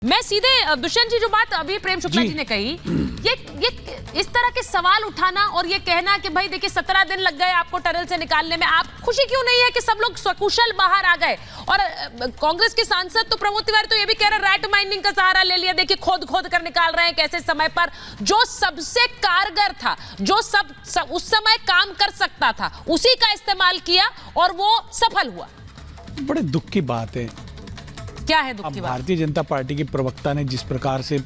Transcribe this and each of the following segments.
मैं सीधे दुष्यंत जी जो बात अभी प्रेम शुक्ला जी ने कही, ये इस तरह के सवाल उठाना और ये कहना कि भाई देखिए 17 दिन लग गए आपको टनल से निकालने में, आप खुशी क्यों नहीं है कि सब लोग सकुशल बाहर आ गए? और कांग्रेस के सांसद तो प्रमोद तिवारी तो ये भी कह रहे हैं रैट माइनिंग का सहारा ले लिया, देखिए खोद खोद कर निकाल रहे हैं कैसे समय पर जो सबसे कारगर था, जो सब उस समय काम कर सकता था, उसी का इस्तेमाल किया और वो सफल हुआ। बड़े दुख की बात है। क्या है दुख की बात? भारतीय जनता पार्टी के प्रवक्ता ने जिस प्रकार से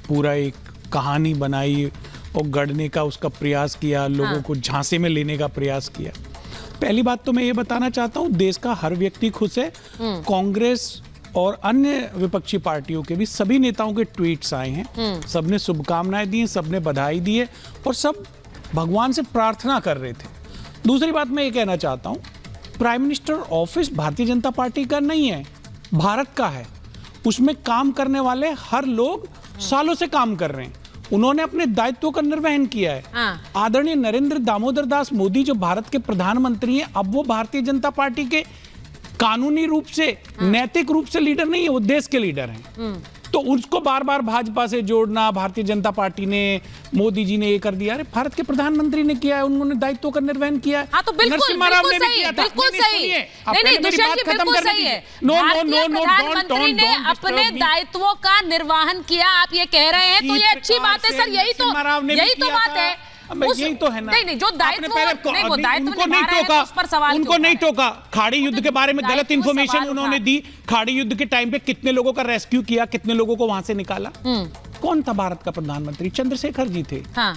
पूरा एक कहानी बनाई और गढ़ने का उसका प्रयास किया, लोगों को झांसे में लेने का प्रयास किया। पहली बात तो मैं ये बताना चाहता हूँ, देश का हर व्यक्ति खुश है। कांग्रेस और अन्य विपक्षी पार्टियों के भी सभी नेताओं के ट्वीट्स आए हैं, सबने शुभकामनाएं दी, सबने बधाई दी है और सब भगवान से प्रार्थना कर रहे थे। दूसरी बात मैं ये कहना चाहता हूँ, prime minister office Bharatiya Janata party का नहीं है, भारत का है। उसमें काम करने वाले हर लोग सालों से काम कर रहे हैं, उन्होंने अपने दायित्वों का निर्वहन किया है। आदरणीय नरेंद्र दामोदर दास मोदी जो भारत के प्रधानमंत्री हैं, अब वो भारतीय जनता पार्टी के कानूनी रूप से, नैतिक रूप से लीडर नहीं है, वो देश के लीडर हैं। तो उसको बार बार भाजपा से जोड़ना, भारतीय जनता पार्टी ने, मोदी जी ने ये कर दिया। अरे भारत के प्रधानमंत्री ने किया है, उन्होंने दायित्वों का निर्वहन किया है। हाँ तो बिल्कुल सही है, बिल्कुल सही। नहीं दुष्यंत जी बिल्कुल सही है। प्रधानमंत्री ने अपने दायित्वों का निर्वहन किया, आप ये कह रहे हैं तो ये अच्छी बात है सर, यही तो बात है। यही तो है ना। नहीं जो दायित्व उनको नहीं टोका। खाड़ी युद्ध के बारे में गलत इंफॉर्मेशन उन्होंने दी। खाड़ी युद्ध के टाइम पे कितने लोगों का रेस्क्यू किया, कितने लोगों को वहां से निकाला? कौन था भारत का प्रधानमंत्री? चंद्रशेखर जी थे। हाँ।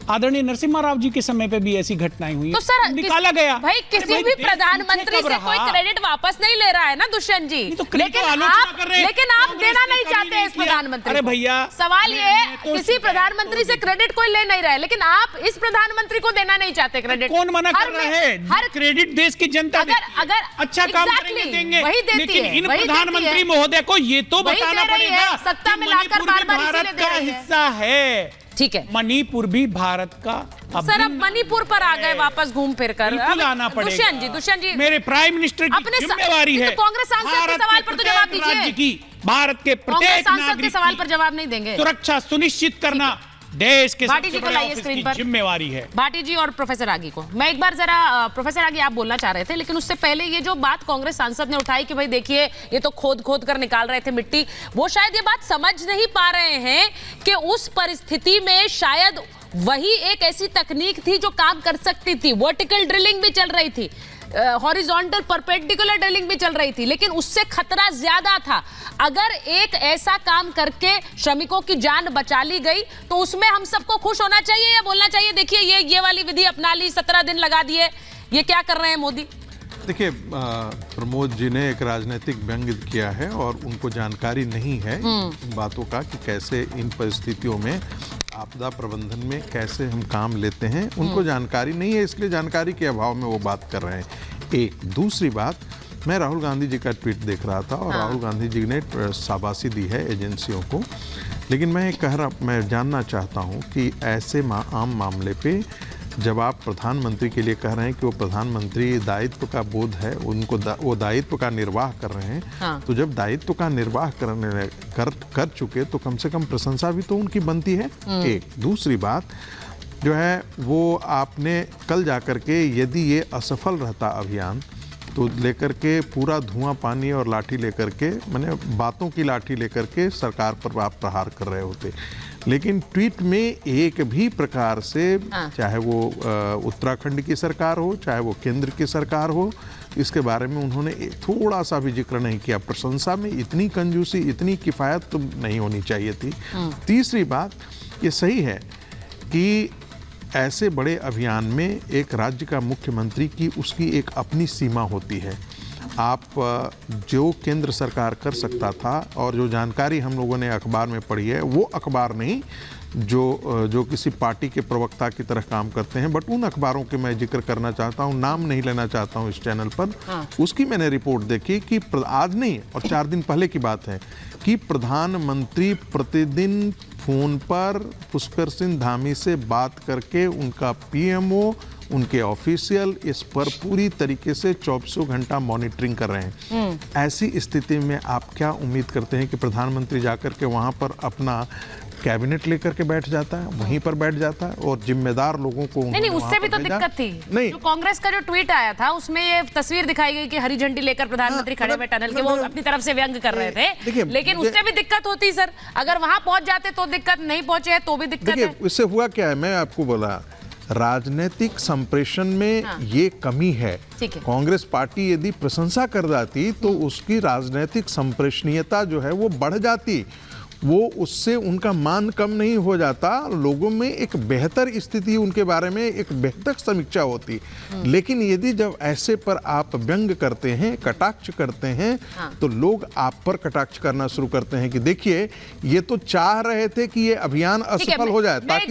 आदरणीय नरसिम्हा राव जी के समय पे भी ऐसी घटनाएं हुई, तो सर निकाला गया। भाई किसी भी प्रधानमंत्री से कोई क्रेडिट वापस नहीं ले रहा है ना दुष्यंत जी, लेकिन आप देना नहीं चाहते इस प्रधानमंत्री। अरे भैया सवाल ये है, किसी प्रधानमंत्री से क्रेडिट कोई ले नहीं रहा है, लेकिन आप इस प्रधानमंत्री को देना नहीं चाहते क्रेडिट। कौन मना कर रहा है? हर क्रेडिट देश की जनता अगर अच्छा काम करेंगे देंगे, वही देती है। इन प्रधानमंत्री महोदय को ये तो बताना पड़ेगा सत्ता में लाकर बार-बार भारत का हिस्सा है। ठीक है, मणिपुर भी भारत का। सर अब मणिपुर पर आ गए वापस घूम फिर कर। आना पड़ेगा। दुष्यंत जी मेरे प्राइम मिनिस्टर की जिम्मेवारी है। कांग्रेस सांसद के सवाल पर तो जवाब दीजिए। राज्य की, भारत के प्रत्येक सांसद के सवाल पर जवाब नहीं देंगे। सुरक्षा सुनिश्चित करना देश के भाटी जी को लाइए स्क्रीन पर, जिम्मेवारी है। भाटी जी और प्रोफेसर आगी को मैं एक बार जरा, प्रोफेसर आगी आप बोलना चाह रहे थे, लेकिन उससे पहले ये जो बात कांग्रेस सांसद ने उठाई कि भाई देखिए ये तो खोद खोद कर निकाल रहे थे मिट्टी, वो शायद ये बात समझ नहीं पा रहे हैं कि उस परिस्थिति में शायद वही एक ऐसी तकनीक थी जो काम कर सकती थी। वर्टिकल ड्रिलिंग भी चल रही थी, हॉरिजॉन्टल परपेंडिकुलर ड्रिलिंग भी चल रही थी, लेकिन उससे खतरा ज्यादा था। अगर एक ऐसा काम करके श्रमिकों की जान बचा ली गई तो उसमें हम सबको खुश होना चाहिए या बोलना चाहिए देखिए ये वाली विधि अपना ली, 17 दिन लगा दिए, ये क्या कर रहे हैं मोदी? देखिए प्रमोद जी ने एक राजनीतिक व्यंग्य किया है और उनको जानकारी नहीं है इन बातों का कि कैसे इन परिस्थितियों में आपदा प्रबंधन में कैसे हम काम लेते हैं, उनको जानकारी नहीं है, इसलिए जानकारी के अभाव में वो बात कर रहे हैं। एक दूसरी बात, मैं राहुल गांधी जी का ट्वीट देख रहा था और राहुल गांधी जी ने शाबाशी दी है एजेंसियों को, लेकिन मैं जानना चाहता हूं कि ऐसे आम मामले पे जब आप प्रधानमंत्री के लिए कह रहे हैं कि वो प्रधानमंत्री दायित्व का बोध है, उनको वो दायित्व का निर्वाह कर रहे हैं, तो जब दायित्व का निर्वाह कर चुके तो कम से कम प्रशंसा भी तो उनकी बनती है। एक दूसरी बात जो है वो आपने कल जाकर के, यदि ये असफल रहता अभियान तो लेकर के पूरा धुआं पानी और लाठी लेकर के, माने बातों की लाठी लेकर के सरकार पर आप प्रहार कर रहे होते, लेकिन ट्वीट में एक भी प्रकार से, चाहे वो उत्तराखंड की सरकार हो, चाहे वो केंद्र की सरकार हो, इसके बारे में उन्होंने थोड़ा सा भी जिक्र नहीं किया। प्रशंसा में इतनी कंजूसी, इतनी किफ़ायत तो नहीं होनी चाहिए थी। तीसरी बात, ये सही है कि ऐसे बड़े अभियान में एक राज्य का मुख्यमंत्री की उसकी एक अपनी सीमा होती है। आप जो केंद्र सरकार कर सकता था और जो जानकारी हम लोगों ने अखबार में पढ़ी है, वो अखबार नहीं जो किसी पार्टी के प्रवक्ता की तरह काम करते हैं, बट उन अखबारों के मैं जिक्र करना चाहता हूँ, नाम नहीं लेना चाहता हूँ इस चैनल पर। उसकी मैंने रिपोर्ट देखी कि आज नहीं और 4 दिन पहले की बात है कि प्रधानमंत्री प्रतिदिन फोन पर पुष्कर सिंह धामी से बात करके उनका पीएमओ उनके ऑफिशियल इस पर पूरी तरीके से 24 घंटा मॉनिटरिंग कर रहे हैं। ऐसी स्थिति में आप क्या उम्मीद करते हैं कि प्रधानमंत्री जाकर के वहां पर अपना कैबिनेट लेकर के बैठ जाता है, वहीं पर बैठ जाता है और जिम्मेदार लोगों को नहीं, उससे भी तो दिक्कत थी। नहीं, जो कांग्रेस का जो ट्वीट आया था उसमें ये तस्वीर दिखाई गई कि हरी झंडी लेकर प्रधानमंत्री खड़े हुए टनल के, वो अपनी तरफ से व्यंग कर रहे थे, लेकिन उससे भी दिक्कत होती सर, अगर वहां पहुंच जाते तो दिक्कत, नहीं पहुंचे है तो भी दिक्कत है। इससे हुआ क्या है, मैं आपको बोला, राजनीतिक संप्रेषण में ये कमी है। कांग्रेस पार्टी यदि प्रशंसा कर जाती तो उसकी राजनीतिक संप्रेषणीयता जो है वो बढ़ जाती, वो उससे उनका मान कम नहीं हो जाता, लोगों में एक बेहतर स्थिति, उनके बारे में एक बेहतर समीक्षा होती। लेकिन यदि जब ऐसे पर आप व्यंग करते हैं, कटाक्ष करते हैं, तो लोग आप पर कटाक्ष करना शुरू करते हैं कि देखिए ये तो चाह रहे थे कि ये अभियान असफल हो जाए ताकि